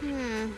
Hmm.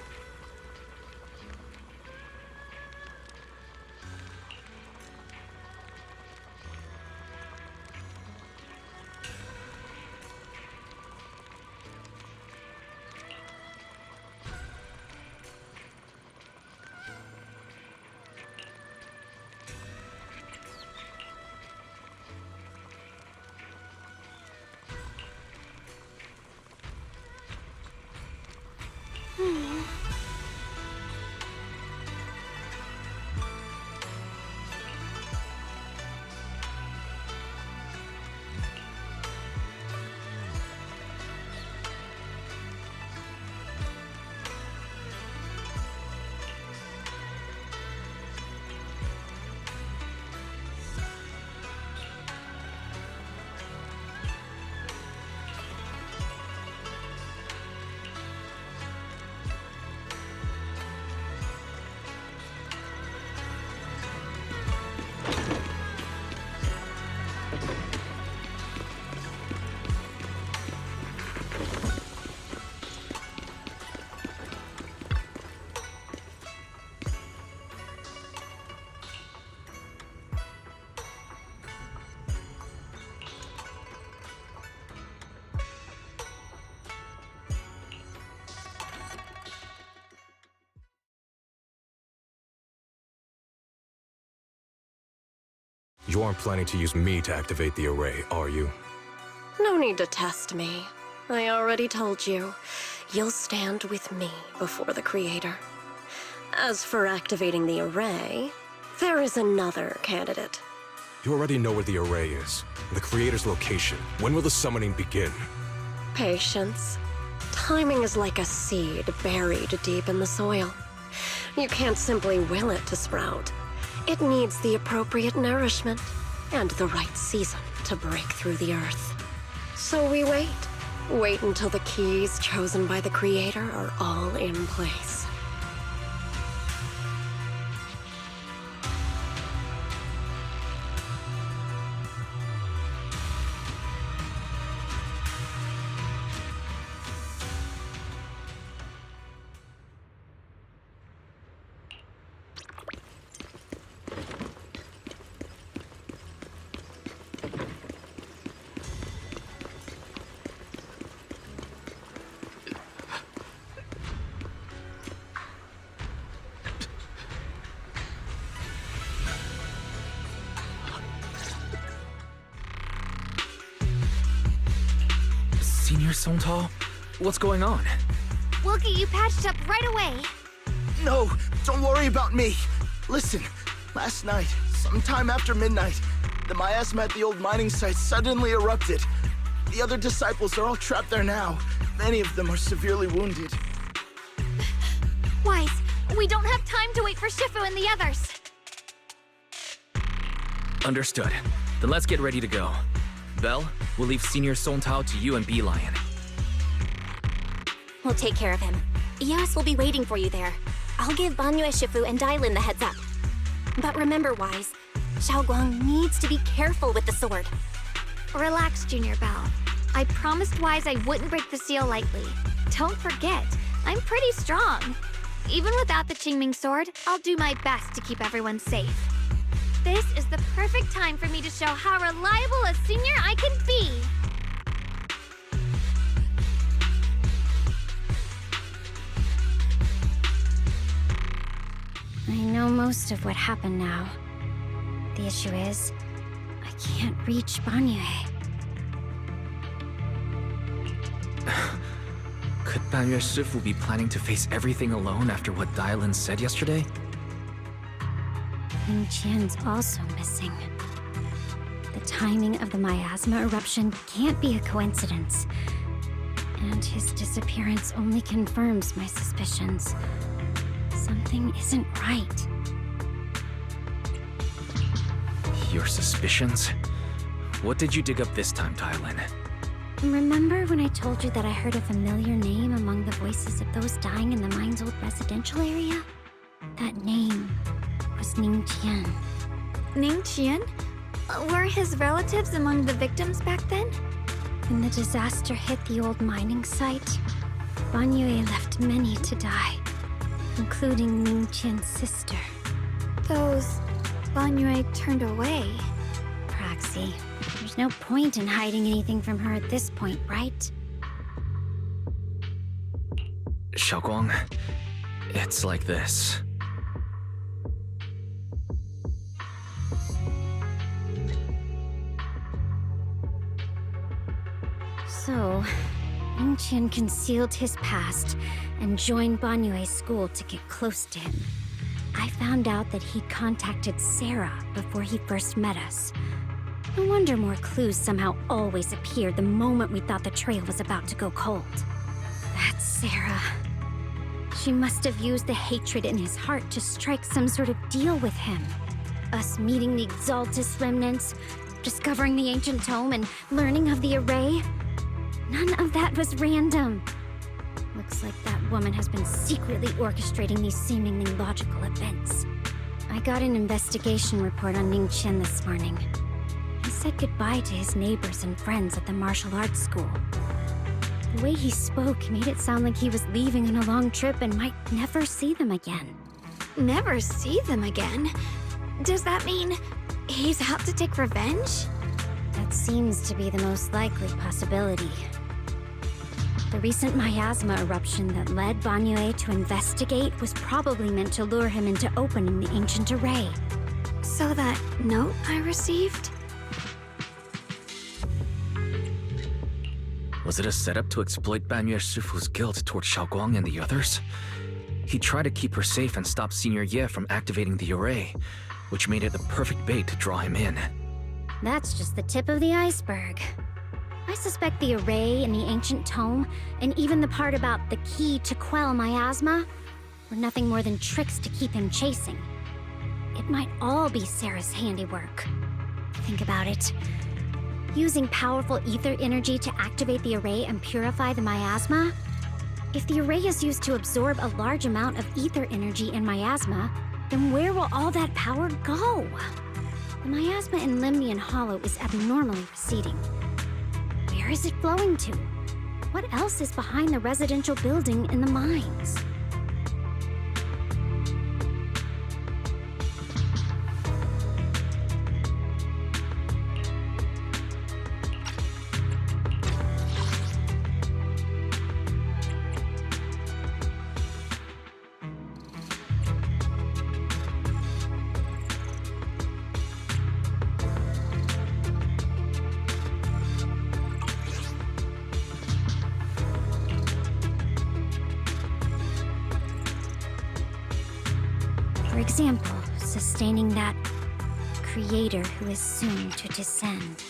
You aren't planning to use me to activate the array, are you? No need to test me. I already told you. You'll stand with me before the Creator. As for activating the array, there is another candidate. You already know where the array is. The Creator's location. When will the summoning begin? Patience. Timing is like a seed buried deep in the soil. You can't simply will it to sprout. It needs the appropriate nourishment and the right season to break through the earth. So we wait. Wait until the keys chosen by the Creator are all in place. Senior Songtao? What's going on? We'll get you patched up right away. No, don't worry about me. Listen, last night, sometime after midnight, the miasma at the old mining site suddenly erupted. The other disciples are all trapped there now. Many of them are severely wounded. Wise, we don't have time to wait for Shifu and the others. Understood. Then let's get ready to go. Belle, we'll leave Senior Songtao to you and Bee Lion. We'll take care of him. Eos will be waiting for you there. I'll give Banyue Shifu and Dailin the heads up. But remember, Wise, Xiaoguang needs to be careful with the sword. Relax, Junior Belle. I promised Wise I wouldn't break the seal lightly. Don't forget, I'm pretty strong. Even without the Qingming sword, I'll do my best to keep everyone safe. This is the perfect time for me to show how reliable a senior I can be. I know most of what happened now. The issue is, I can't reach Banyue. Could Banyue Shifu be planning to face everything alone after what Dailin said yesterday? Ning Qian's also missing. The timing of the miasma eruption can't be a coincidence. And his disappearance only confirms my suspicions. Something isn't right. Your suspicions? What did you dig up this time, Dailin? Remember when I told you that I heard a familiar name among the voices of those dying in the mine's old residential area? That name was Ning Qian. Ning Qian? Were his relatives among the victims back then? When the disaster hit the old mining site, Banyue left many to die, including Ningqian's sister. Those Banyue turned away. Praxi, there's no point in hiding anything from her at this point, right? Xiaoguang, it's like this. So, Ningqian concealed his past and joined Banyue's school to get close to him. I found out that he contacted Sarah before he first met us. No wonder more clues somehow always appeared the moment we thought the trail was about to go cold. That's Sarah. She must have used the hatred in his heart to strike some sort of deal with him. Us meeting the Exaltus remnants, discovering the ancient tome, and learning of the array. None of that was random. Looks like that woman has been secretly orchestrating these seemingly logical events. I got an investigation report on Ningqian this morning. He said goodbye to his neighbors and friends at the martial arts school. The way he spoke made it sound like he was leaving on a long trip and might never see them again. Never see them again? Does that mean he's out to take revenge? That seems to be the most likely possibility. The recent miasma eruption that led Banyue to investigate was probably meant to lure him into opening the ancient array. So that note I received? Was it a setup to exploit Banyue Shifu's guilt toward Xiaoguang and the others? He tried to keep her safe and stop Senior Ye from activating the array, which made it the perfect bait to draw him in. That's just the tip of the iceberg. I suspect the array and the ancient tome, and even the part about the key to quell miasma, were nothing more than tricks to keep him chasing. It might all be Sarah's handiwork. Think about it. Using powerful ether energy to activate the array and purify the miasma? If the array is used to absorb a large amount of ether energy in miasma, then where will all that power go? The miasma in Limnian Hollow is abnormally receding. Where is it flowing to? What else is behind the residential building in the mines? For example, sustaining that creator who is soon to descend.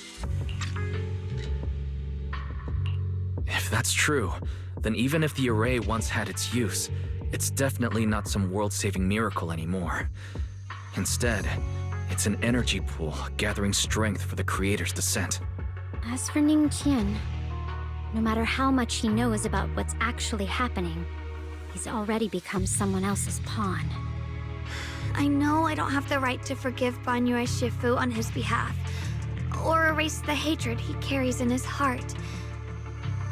If that's true, then even if the array once had its use, it's definitely not some world-saving miracle anymore. Instead, it's an energy pool gathering strength for the creator's descent. As for Ningqian, no matter how much he knows about what's actually happening, he's already become someone else's pawn. I know I don't have the right to forgive Banyue Shifu on his behalf, or erase the hatred he carries in his heart.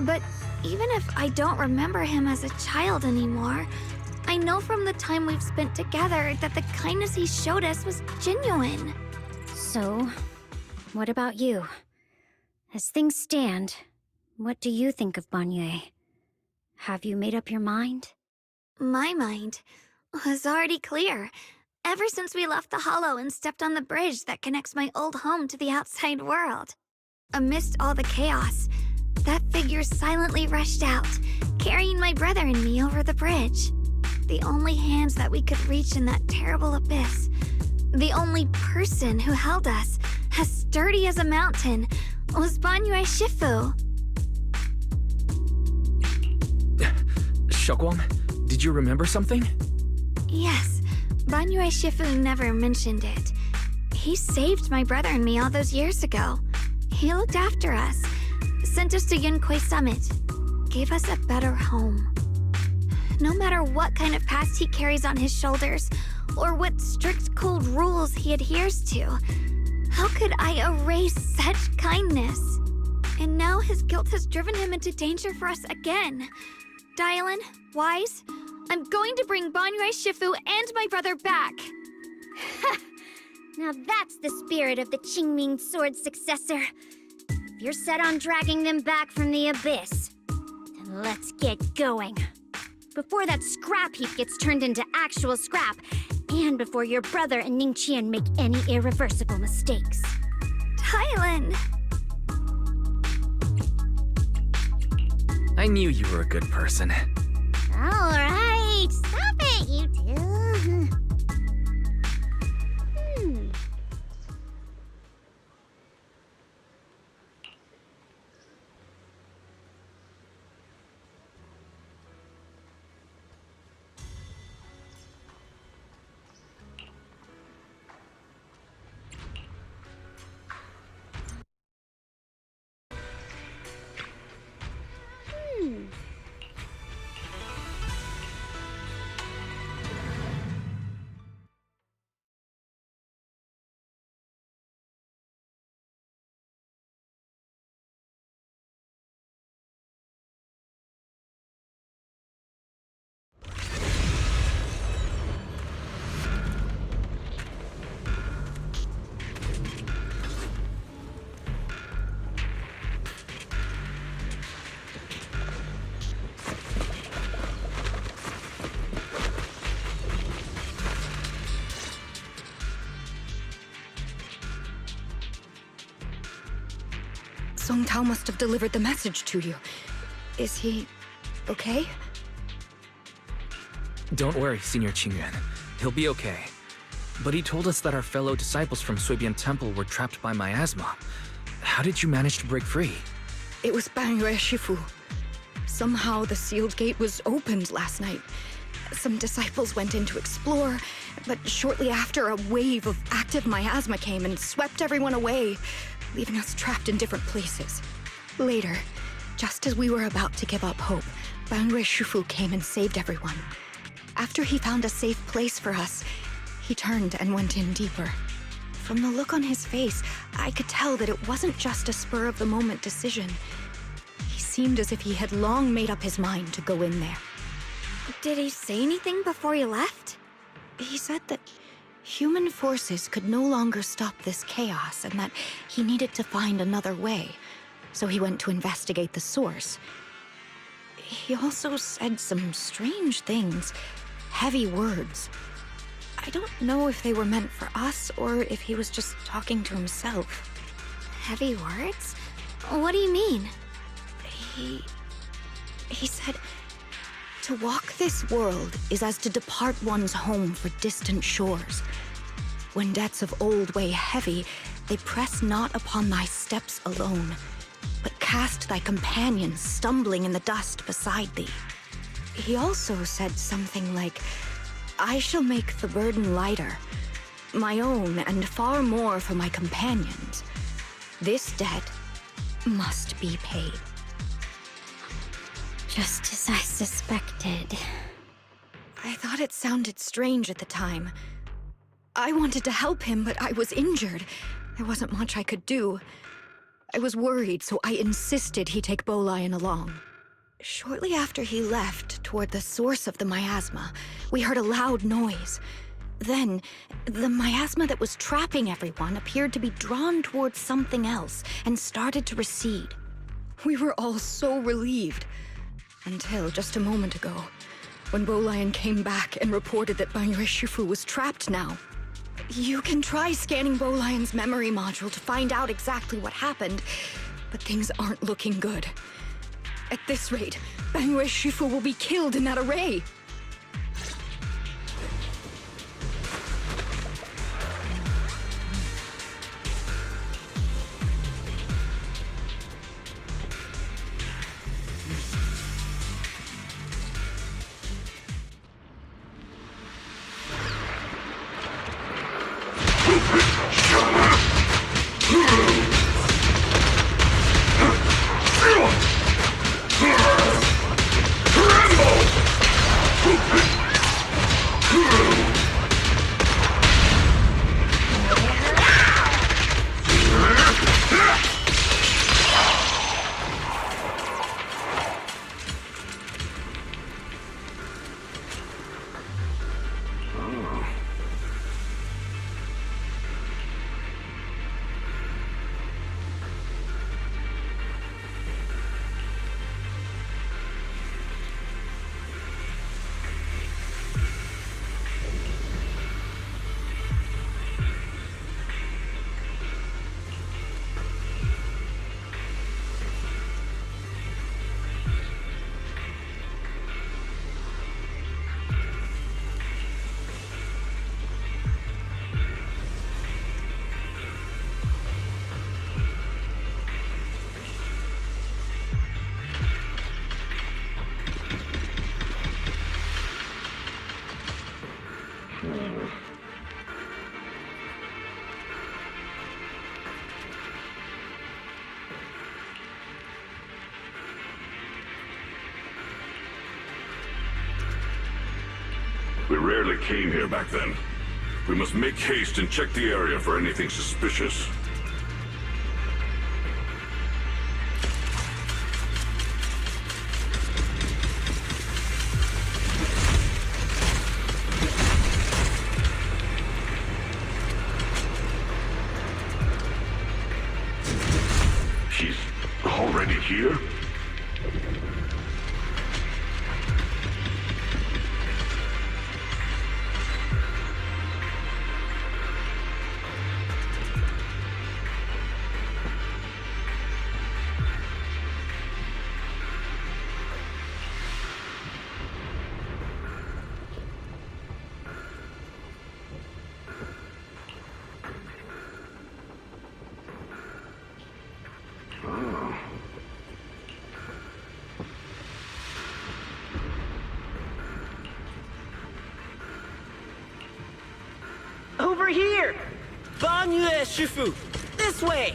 But even if I don't remember him as a child anymore, I know from the time we've spent together that the kindness he showed us was genuine. So, what about you? As things stand, what do you think of Banyue? Have you made up your mind? My mind was already clear. Ever since we left the Hollow and stepped on the bridge that connects my old home to the outside world. Amidst all the chaos, that figure silently rushed out, carrying my brother and me over the bridge. The only hands that we could reach in that terrible abyss. The only person who held us, as sturdy as a mountain, was Banyue Shifu. Xiaoguang, did you remember something? Yes. Banyue Shifu never mentioned it. He saved my brother and me all those years ago. He looked after us, sent us to Yunkui Summit, gave us a better home. No matter what kind of past he carries on his shoulders, or what strict cold rules he adheres to, how could I erase such kindness? And now his guilt has driven him into danger for us again. Dylan, Wise. I'm going to bring Banyue Shifu and my brother back. Now that's the spirit of the Qingming sword successor. If you're set on dragging them back from the abyss, then let's get going. Before that scrap heap gets turned into actual scrap, and before your brother and Ningqian make any irreversible mistakes. Dylan! I knew you were a good person. Alright, stop it, you two. Song Tao must have delivered the message to you. Is he okay? Don't worry, Senior Qingyuan. He'll be okay. But he told us that our fellow disciples from Suibian Temple were trapped by miasma. How did you manage to break free? It was Banyue Shifu. Somehow the sealed gate was opened last night. Some disciples went in to explore, but shortly after, a wave of active miasma came and swept everyone away, leaving us trapped in different places. Later, just as we were about to give up hope, Banyue Shifu came and saved everyone. After he found a safe place for us, he turned and went in deeper. From the look on his face, I could tell that it wasn't just a spur-of-the-moment decision. He seemed as if he had long made up his mind to go in there. Did he say anything before he left? He said that human forces could no longer stop this chaos and that he needed to find another way, so he went to investigate the source. He also said some strange things, heavy words. I don't know if they were meant for us or if he was just talking to himself. Heavy words? What do you mean? He said, to walk this world is as to depart one's home for distant shores. When debts of old weigh heavy, they press not upon thy steps alone, but cast thy companions stumbling in the dust beside thee. He also said something like, I shall make the burden lighter, my own and far more for my companions. This debt must be paid. Just as I suspected. I thought it sounded strange at the time. I wanted to help him, but I was injured. There wasn't much I could do. I was worried, so I insisted he take Bolian along. Shortly after he left, toward the source of the miasma, we heard a loud noise. Then, the miasma that was trapping everyone appeared to be drawn towards something else and started to recede. We were all so relieved. Until just a moment ago, when Bolian came back and reported that Banyue Shifu was trapped now. You can try scanning Bolian's memory module to find out exactly what happened, but things aren't looking good. At this rate, Banyue Shifu will be killed in that array. We rarely came here back then. We must make haste and check the area for anything suspicious. She's already here? Over here! Bonne Shifu! This way!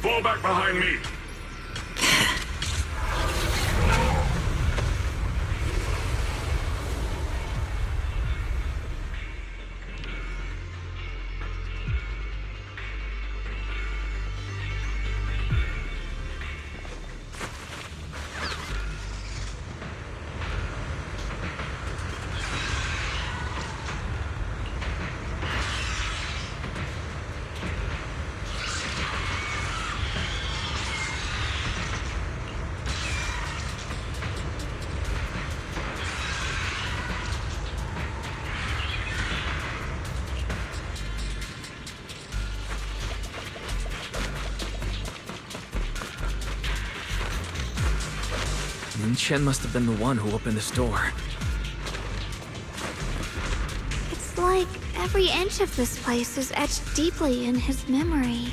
Fall back behind me! Lin Chen must have been the one who opened this door. It's like every inch of this place is etched deeply in his memory.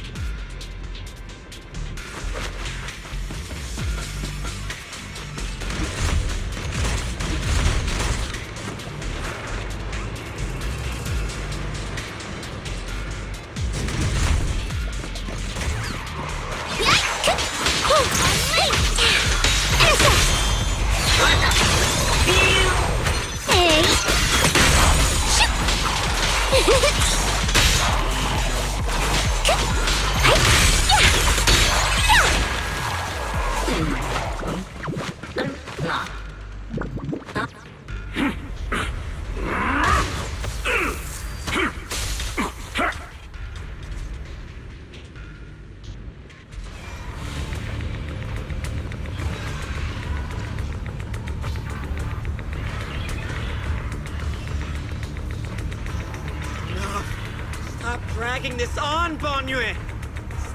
Stop dragging this on, Bonne Yue!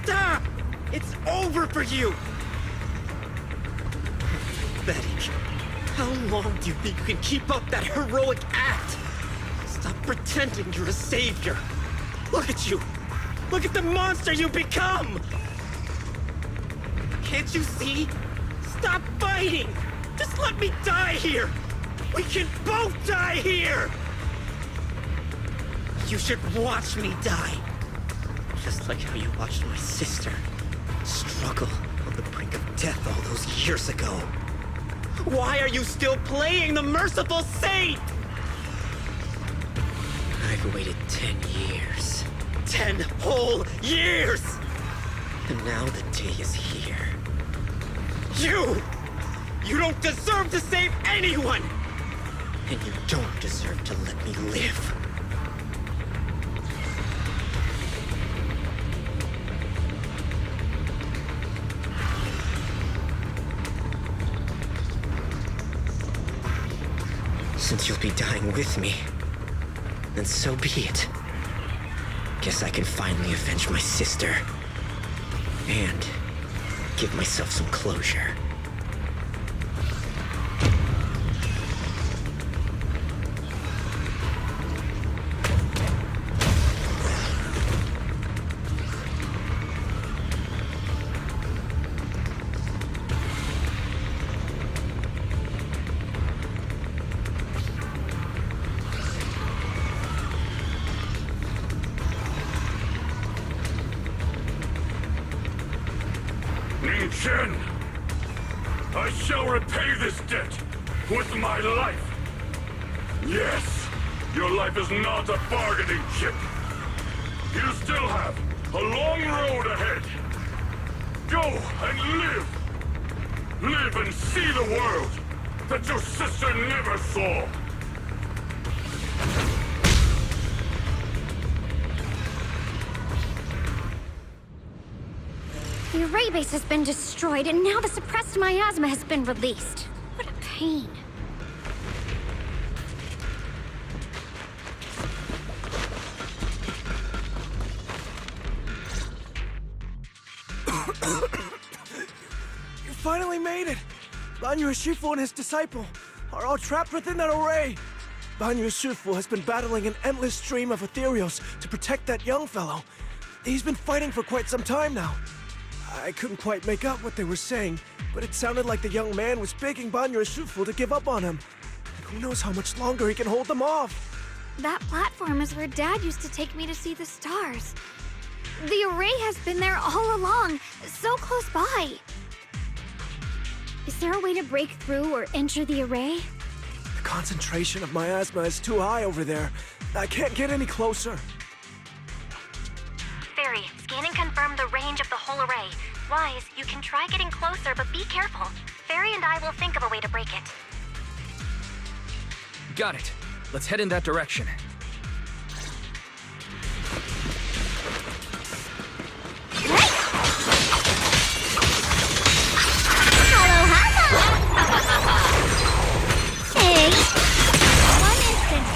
Stop! It's over for you! Pathetic. How long do you think you can keep up that heroic act? Stop pretending you're a savior. Look at you! Look at the monster you become! Can't you see? Stop fighting! Just let me die here! We can both die here! You should watch me die. Just like how you watched my sister struggle on the brink of death all those years ago. Why are you still playing the merciful saint? I've waited 10 years. 10 whole years! And now the day is here. You don't deserve to save anyone! And you don't deserve to let me live. Since you'll be dying with me, then so be it. Guess I can finally avenge my sister. And give myself some closure. Shen! I shall repay this debt with my life! Yes, your life is not a bargaining chip. You still have a long road ahead. Go and live! Live and see the world that your sister never saw! The array base has been destroyed, and now the suppressed miasma has been released. What a pain. You finally made it! Banyu Shifu and his disciple are all trapped within that array. Banyu Shifu has been battling an endless stream of ethereals to protect that young fellow. He's been fighting for quite some time now. I couldn't quite make out what they were saying, but it sounded like the young man was begging Banyu Shifu to give up on him. Who knows how much longer he can hold them off? That platform is where Dad used to take me to see the stars. The array has been there all along, so close by. Is there a way to break through or enter the array? The concentration of miasma is too high over there. I can't get any closer. Fairy, scanning confirmed the range of the whole array. Wise, you can try getting closer, but be careful. Fairy and I will think of a way to break it. Got it. Let's head in that direction. Hey! One instant.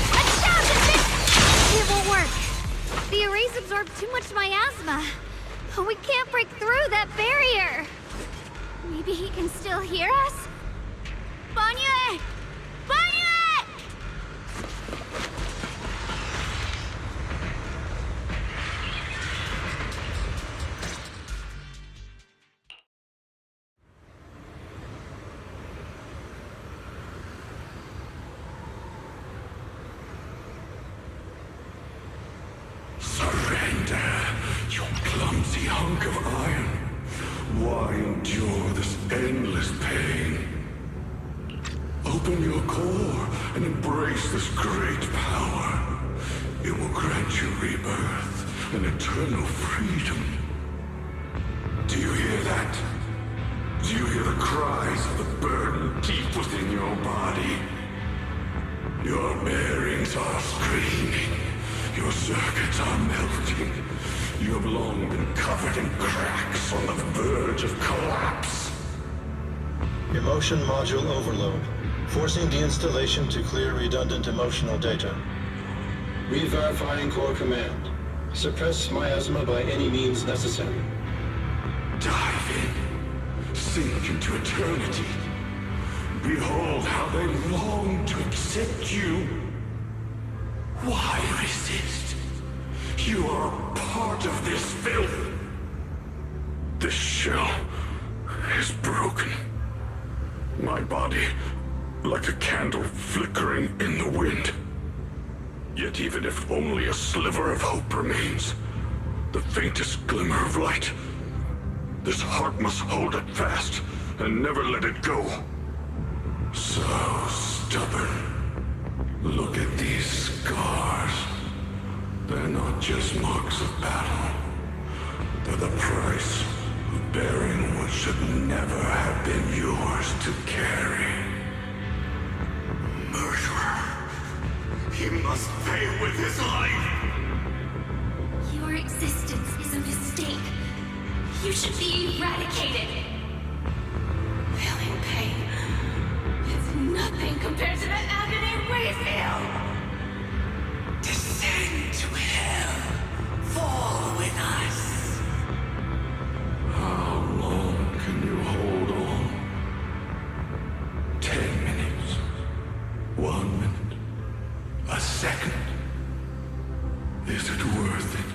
It won't work. The arrays absorb too much miasma. We can't break through that barrier. Maybe he can still hear us? Banyu! Banyu! Surrender, you clumsy hunk of iron. Why endure this endless pain? Open your core and embrace this great power. It will grant you rebirth and eternal freedom. Do you hear that? Do you hear the cries of the burden deep within your body? Your bearings are screaming. Your circuits are melting. You have long been covered in cracks on the verge of collapse. Emotion module overload. Forcing deinstallation to clear redundant emotional data. Re-verifying core command. Suppress miasma by any means necessary. Dive in. Sink into eternity. Behold how they long to accept you. Why resist? You are a part of this filth. This shell is broken. My body, like a candle flickering in the wind. Yet even if only a sliver of hope remains, the faintest glimmer of light, this heart must hold it fast and never let it go. So stubborn. Look at these scars. They're not just marks of battle. They're the price of bearing what should never have been yours to carry. Murderer. He must pay with his life. Your existence is a mistake. You should be eradicated. Feeling pain. It's nothing compared to the agony we feel. Descend to hell. Fall with us. How long can you hold on? 10 minutes. 1 minute. A second. Is it worth it?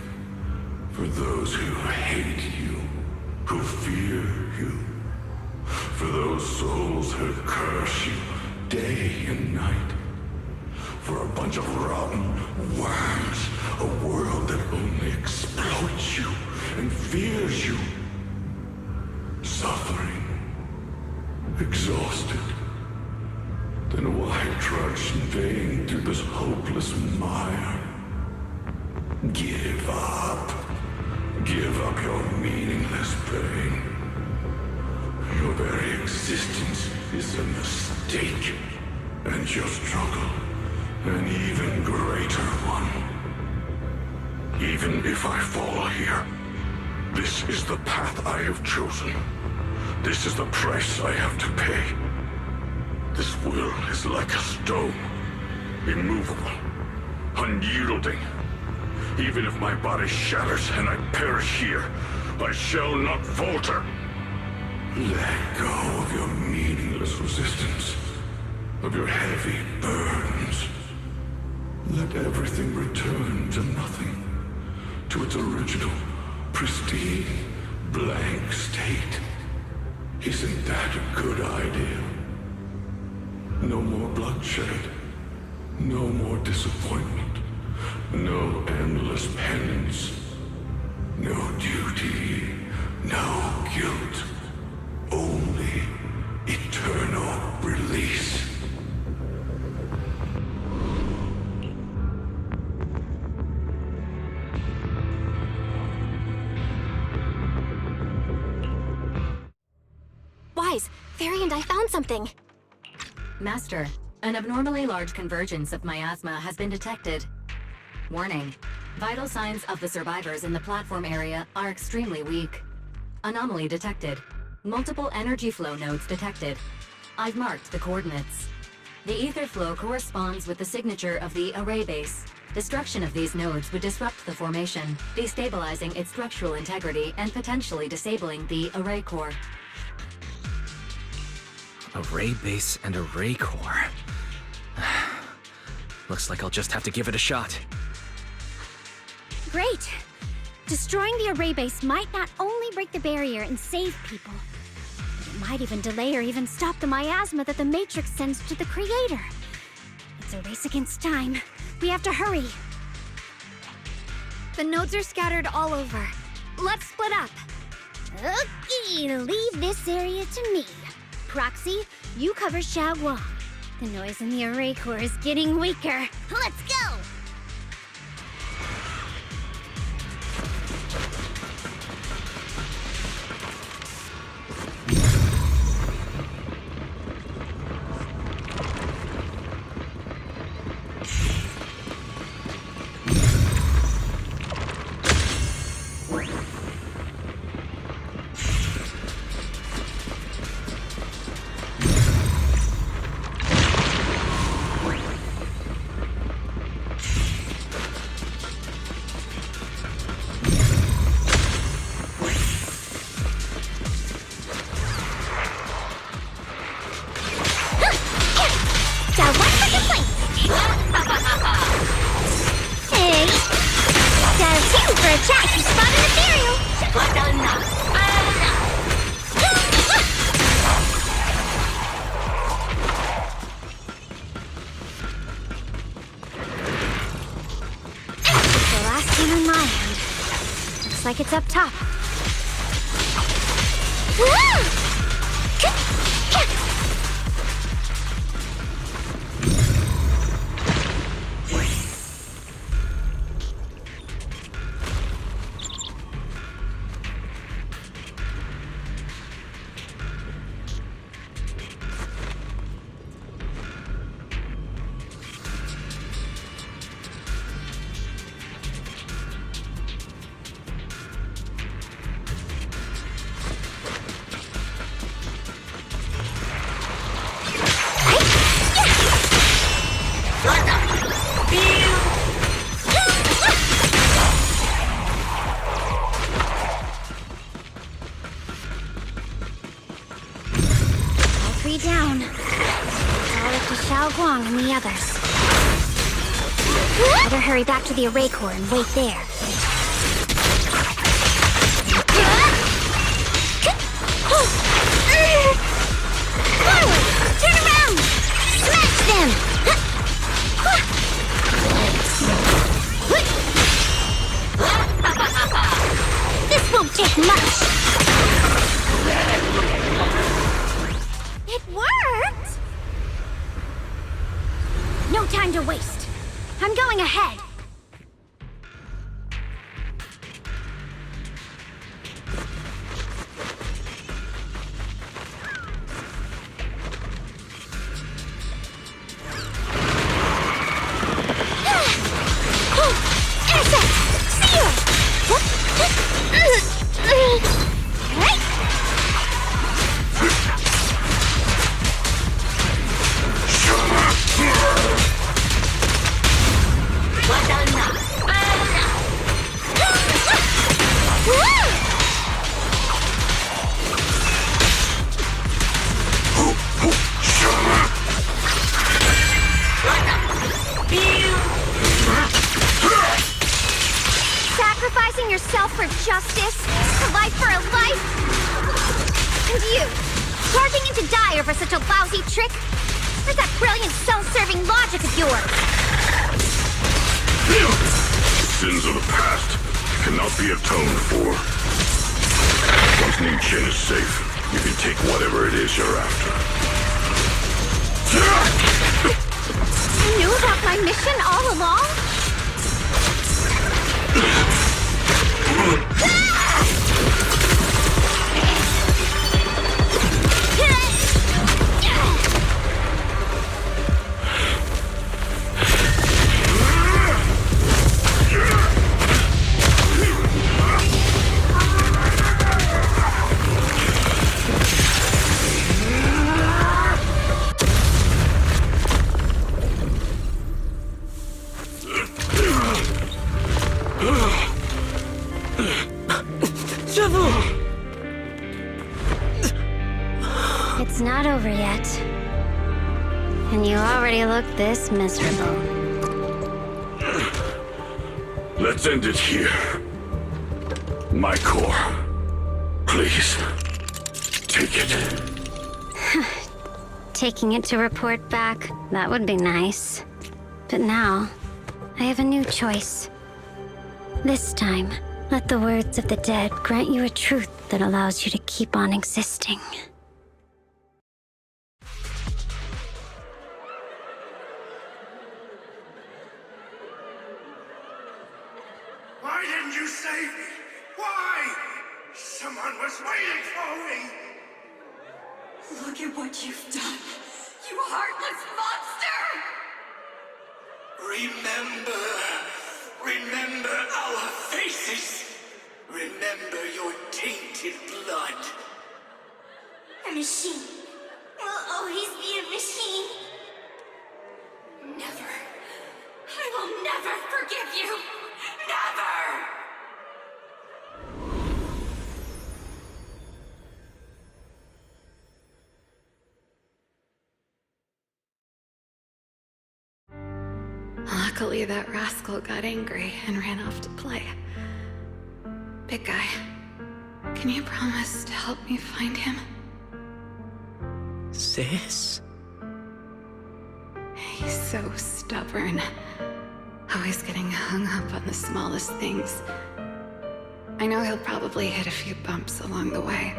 For those who hate you, who fear you, for those souls who curse you day and night, for a bunch of rotten worms, a world that only exploits you and fears you. suffering, exhausted. Then why trudge in vain through this hopeless mire? Give up. Give up your meaningless pain. Your very existence is a mistake, and your struggle an even greater one. Even if I fall here, this is the path I have chosen. This is the price I have to pay. This will is like a stone, immovable, unyielding. Even if my body shatters and I perish here, I shall not falter. Let go of your meaningless resistance, of your heavy burdens. Let everything return to nothing, to its original, pristine, blank state. Isn't that a good idea? No more bloodshed, no more disappointment, no endless penance, no duty, no guilt, only eternal release. Wise, Fairy and I found something. Master, an abnormally large convergence of miasma has been detected. Warning. Vital signs of the survivors in the platform area are extremely weak. Anomaly detected. Multiple energy flow nodes detected. I've marked the coordinates. The ether flow corresponds with the signature of the array base. Destruction of these nodes would disrupt the formation, destabilizing its structural integrity and potentially disabling the array core. Array base and array core. Looks like I'll just have to give it a shot. Great! Destroying the array base might not only break the barrier and save people, but it might even delay or even stop the miasma that the Matrix sends to the Creator. It's a race against time. We have to hurry. The nodes are scattered all over. Let's split up. Okay, leave this area to me. Proxy, you cover Xiaoguang. The noise in the array core is getting weaker. Let's go! Looks like it's up top. Down. It's all up to Xiaoguang and the others. Better hurry back to the array core and wait there. Forward! Turn around! Smash them! This won't take much! waste. I'm going ahead. Sacrificing yourself for justice? A life for a life? And you, charging in to die over such a lousy trick? Where's that brilliant self-serving logic of yours? Sins of the past cannot be atoned for. Once Ning-Chen is safe, you can take whatever it is you're after. You knew about my mission all along? It's not over yet. And you already look this miserable. Let's end it here. My core. Please. Take it. Taking it to report back, that would be nice. But now, I have a new choice. This time, let the words of the dead grant you a truth that allows you to keep on existing. Why didn't you save me? Why? Someone was waiting for me! Look at what you've done, you heartless monster! Remember our faces! Remember your tainted blood! A machine will always be a machine. Never. I will never forgive you. Never! Luckily, that rascal got angry and ran off to play. Big guy, can you promise to help me find him? Sis? He's so stubborn. Always getting hung up on the smallest things. I know he'll probably hit a few bumps along the way.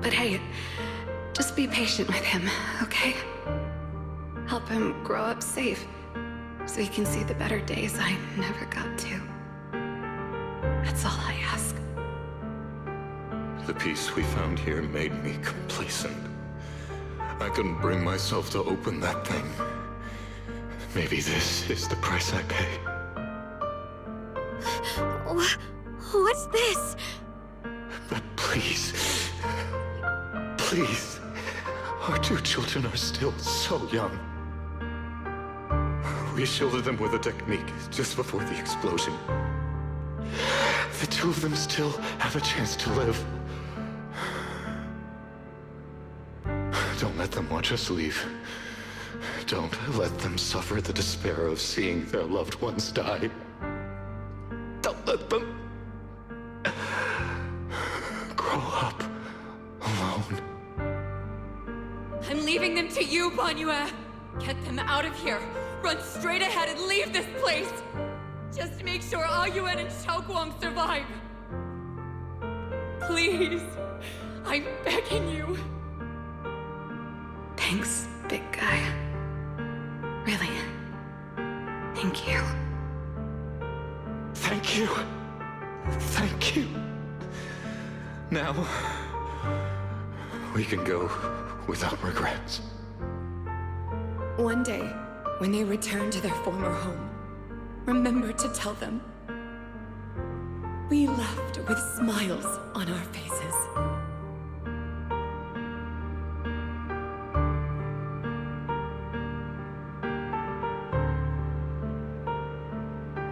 But hey, just be patient with him, okay? Help him grow up safe, so he can see the better days I never got to. That's all I ask. The peace we found here made me complacent. I couldn't bring myself to open that thing. Maybe this is the price I pay. What's this? But please, please, our two children are still so young. We shielded them with a technique just before the explosion. The two of them still have a chance to live. Don't let them watch us leave. Don't let them suffer the despair of seeing their loved ones die. Don't let them grow up alone. I'm leaving them to you, Banyue. Get them out of here. Run straight ahead and leave this place. Just make sure Ayuan and Xiaoguang survive. Please. I'm begging you. Thanks, big guy. Really. Thank you. Thank you. Thank you. Now, we can go without regrets. One day, when they return to their former home, remember to tell them we left with smiles on our faces.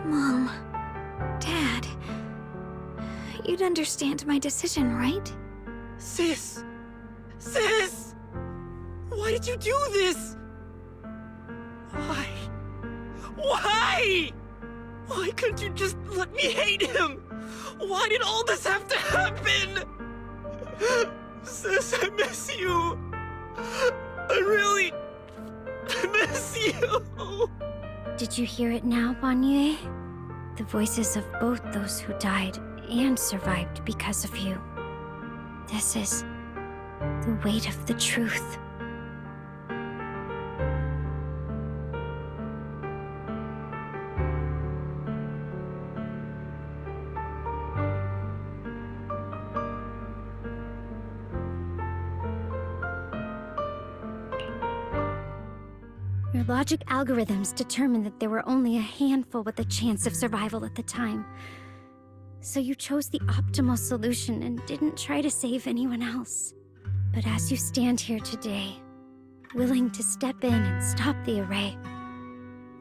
Mom, Dad, you'd understand my decision, right? Sis! Sis! Why did you do this? Why? Why? Why couldn't you just let me hate him? Why did all this have to happen? Sis, I miss you. I miss you. Did you hear it now, Banyue? The voices of both those who died and survived because of you. This is the weight of the truth. Your logic algorithms determined that there were only a handful with a chance of survival at the time. So you chose the optimal solution and didn't try to save anyone else. But as you stand here today, willing to step in and stop the array,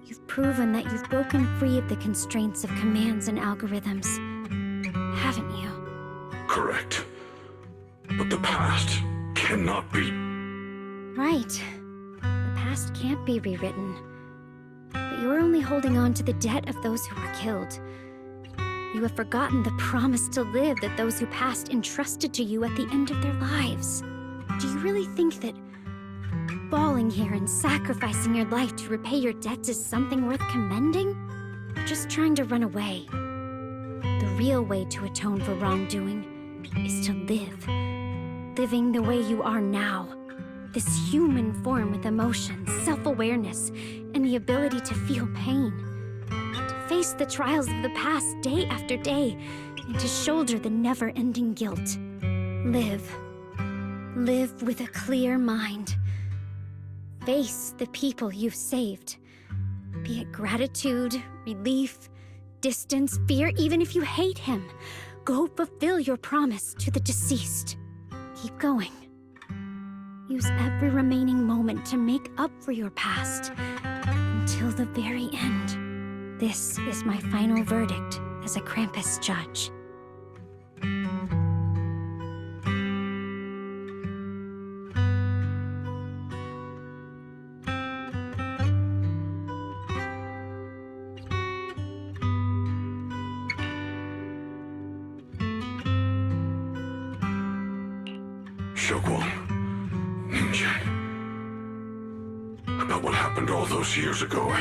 you've proven that you've broken free of the constraints of commands and algorithms, haven't you? Correct. But the past cannot be... Right. The past can't be rewritten. But you're only holding on to the debt of those who were killed. You have forgotten the promise to live that those who passed entrusted to you at the end of their lives. Do you really think that falling here and sacrificing your life to repay your debts is something worth commending? Or just trying to run away? The real way to atone for wrongdoing is to live. Living the way you are now. This human form with emotions, self-awareness, and the ability to feel pain. To face the trials of the past day after day, and to shoulder the never-ending guilt. Live. Live with a clear mind. Face the people you've saved. Be it gratitude, relief, distance, fear, even if you hate him. Go fulfill your promise to the deceased. Keep going. Use every remaining moment to make up for your past, until the very end. This is my final verdict as a Krampus judge. Xiaoguang, Ninja. About what happened all those years ago.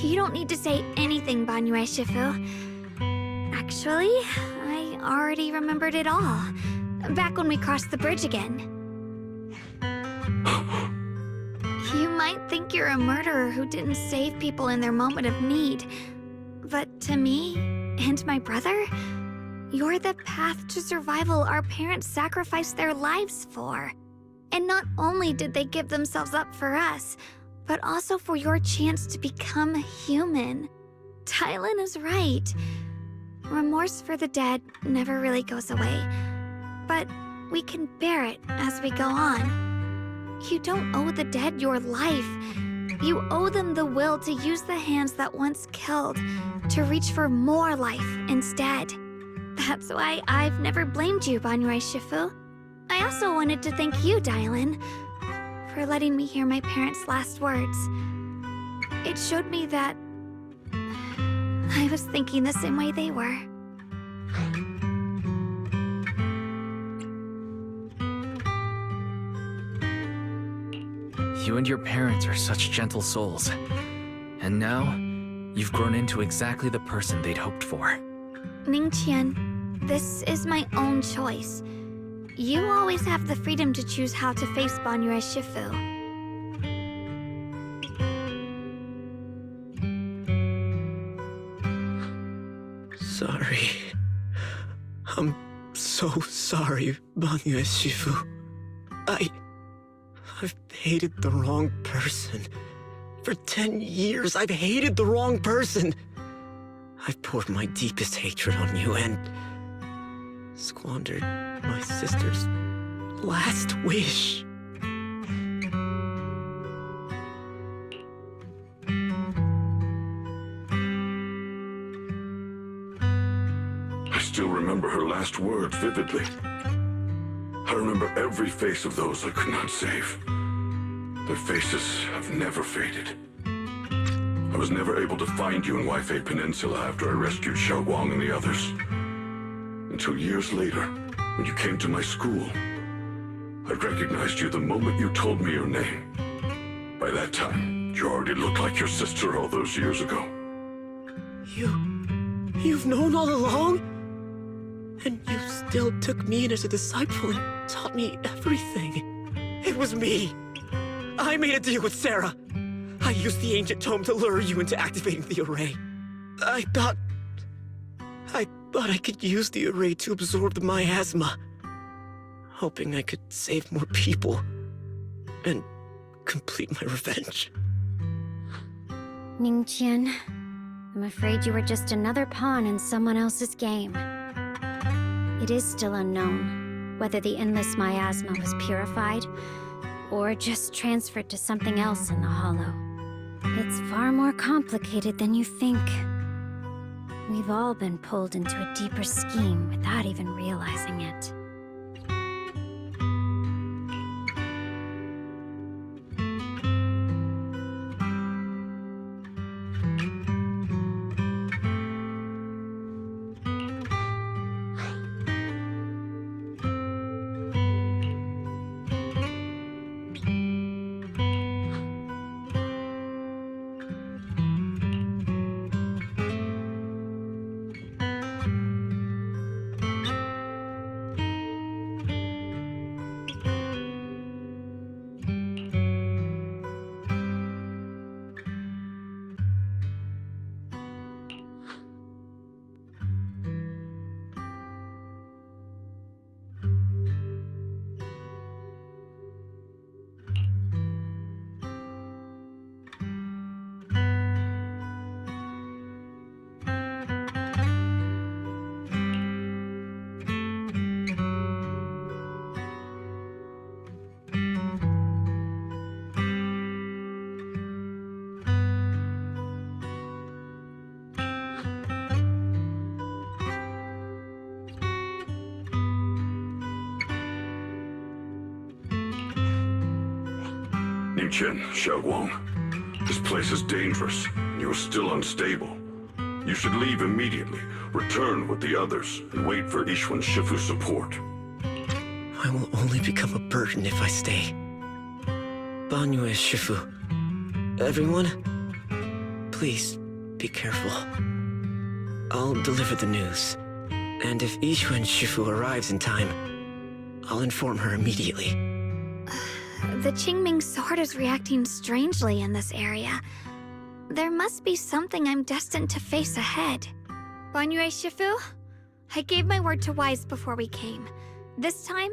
You don't need to say anything, Banyue Shifu. Actually, I already remembered it all. Back when we crossed the bridge again. You might think you're a murderer who didn't save people in their moment of need. But to me, and my brother, you're the path to survival our parents sacrificed their lives for. And not only did they give themselves up for us, but also for your chance to become human. Tylan is right. Remorse for the dead never really goes away. But we can bear it as we go on. You don't owe the dead your life. You owe them the will to use the hands that once killed to reach for more life instead. That's why I've never blamed you, Banyue Shifu. I also wanted to thank you, Dylan, for letting me hear my parents' last words. It showed me that I was thinking the same way they were. You and your parents are such gentle souls. And now, you've grown into exactly the person they'd hoped for. Ningqian, this is my own choice. You always have the freedom to choose how to face Banyue Shifu. sorry. I'm so sorry, Banyue Shifu. I've hated the wrong person. For 10 years, I've hated the wrong person. I've poured my deepest hatred on you and squandered my sister's last wish. I still remember her last words vividly. I remember every face of those I could not save. Their faces have never faded. I was never able to find you in Waifei Peninsula after I rescued Xiaoguang and the others. Until years later, when you came to my school, I recognized you the moment you told me your name. By that time, you already looked like your sister all those years ago. You've known all along? And you still took me in as a disciple and taught me everything. It was me. I made a deal with Sarah. I used the ancient tome to lure you into activating the array. I thought I could use the array to absorb the miasma, hoping I could save more people and complete my revenge. Ningqian, I'm afraid you were just another pawn in someone else's game. It is still unknown whether the endless miasma was purified or just transferred to something else in the Hollow. It's far more complicated than you think. We've all been pulled into a deeper scheme without even realizing it. Chen, Xiaoguang. This place is dangerous, and you are still unstable. You should leave immediately, return with the others, and wait for Ishuan Shifu's support. I will only become a burden if I stay. Banyue Shifu. Everyone, please be careful. I'll deliver the news. And if Ishuan Shifu arrives in time, I'll inform her immediately. The Qingming sword is reacting strangely in this area. There must be something I'm destined to face ahead. Banyue Shifu, I gave my word to Wise before we came. This time,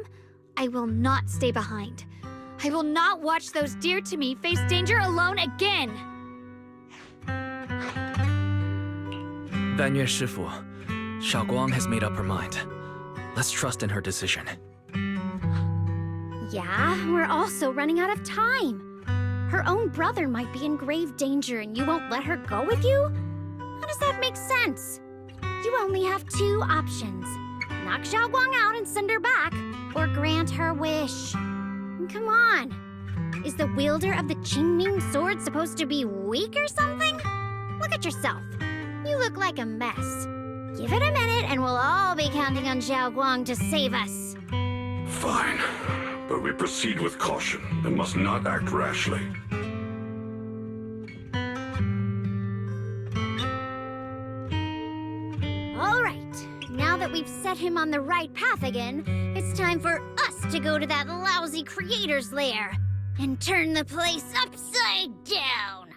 I will not stay behind. I will not watch those dear to me face danger alone again! Banyue Shifu, Xiaoguang has made up her mind. Let's trust in her decision. Yeah, we're also running out of time. Her own brother might be in grave danger and you won't let her go with you? How does that make sense? You only have two options. Knock Xiaoguang out and send her back, or grant her wish. Come on. Is the wielder of the Qingming sword supposed to be weak or something? Look at yourself. You look like a mess. Give it a minute and we'll all be counting on Xiaoguang to save us. Fine. But we proceed with caution and must not act rashly. All right. Now that we've set him on the right path again, it's time for us to go to that lousy creator's lair and turn the place upside down.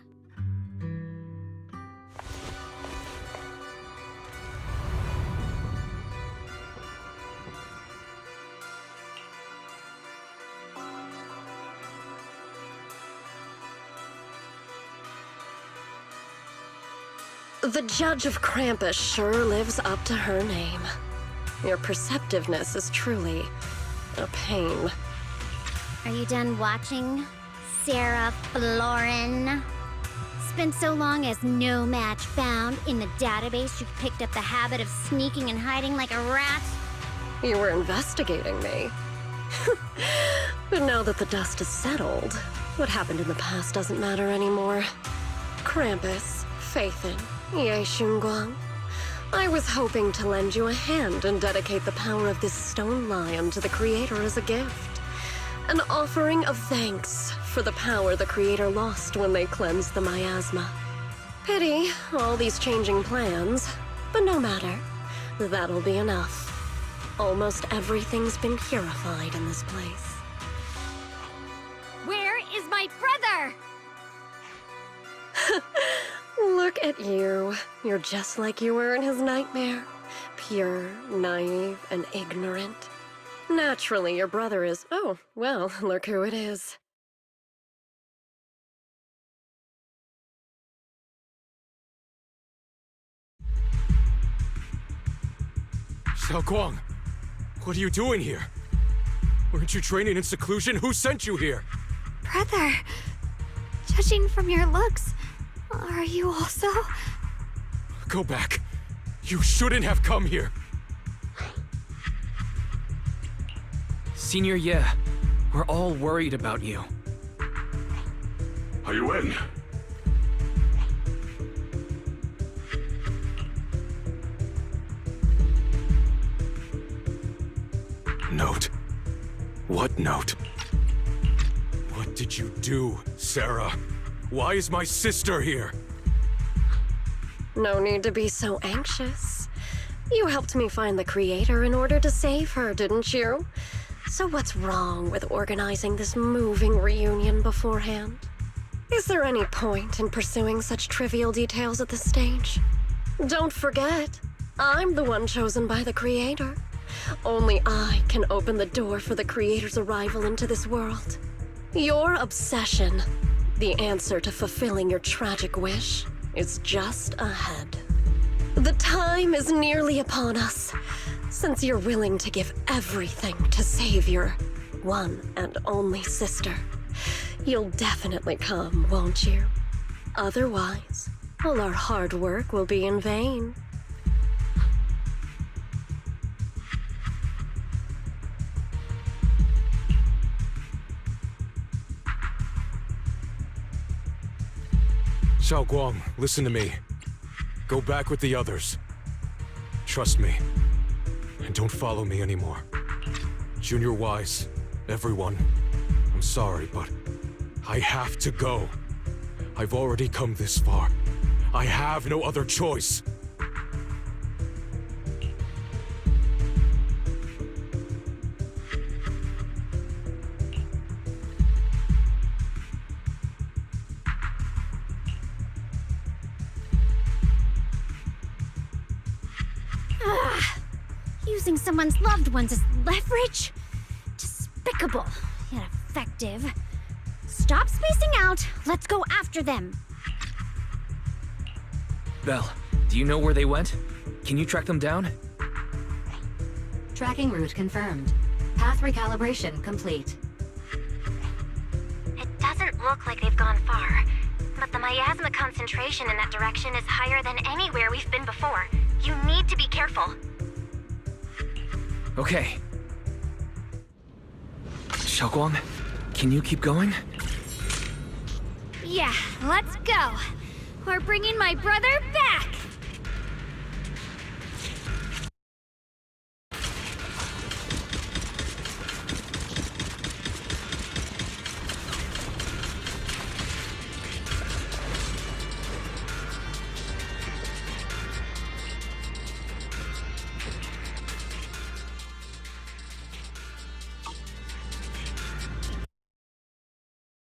The Judge of Krampus sure lives up to her name. Your perceptiveness is truly a pain. Are you done watching, Sarah Florin? It's been so long as no match found in the database you've picked up the habit of sneaking and hiding like a rat? You were investigating me. But now that the dust has settled, what happened in the past doesn't matter anymore. Krampus, Faithin, Ye Shunguang. I was hoping to lend you a hand and dedicate the power of this stone lion to the Creator as a gift. An offering of thanks for the power the Creator lost when they cleansed the miasma. Pity, all these changing plans, but no matter. That'll be enough. Almost everything's been purified in this place. Where is my brother? Look at you. You're just like you were in his nightmare. Pure, naive, and ignorant. Naturally, your brother is... Oh, well, look who it is. Xiaoguang, what are you doing here? Weren't you training in seclusion? Who sent you here? Brother, judging from your looks, are you also? Go back. You shouldn't have come here. Senior Ye, we're all worried about you. Are you in? Note? What note? What did you do, Sarah? Why is my sister here? No need to be so anxious. You helped me find the Creator in order to save her, didn't you? So what's wrong with organizing this moving reunion beforehand? Is there any point in pursuing such trivial details at this stage? Don't forget, I'm the one chosen by the Creator. Only I can open the door for the Creator's arrival into this world. Your obsession, the answer to fulfilling your tragic wish, is just ahead. The time is nearly upon us. Since you're willing to give everything to save your one and only sister, you'll definitely come, won't you? Otherwise, all our hard work will be in vain. Xiaoguang, listen to me. Go back with the others. Trust me. And don't follow me anymore. Junior Wise, everyone, I'm sorry, but I have to go. I've already come this far. I have no other choice. Using someone's loved ones as leverage? Despicable, yet effective. Stop spacing out. Let's go after them. Belle, do you know where they went? Can you track them down? Tracking route confirmed. Path recalibration complete. It doesn't look like they've gone far, but the miasma concentration in that direction is higher than anywhere we've been before. You need to be careful. Okay. Xiaoguang, can you keep going? Yeah, let's go. We're bringing my brother back!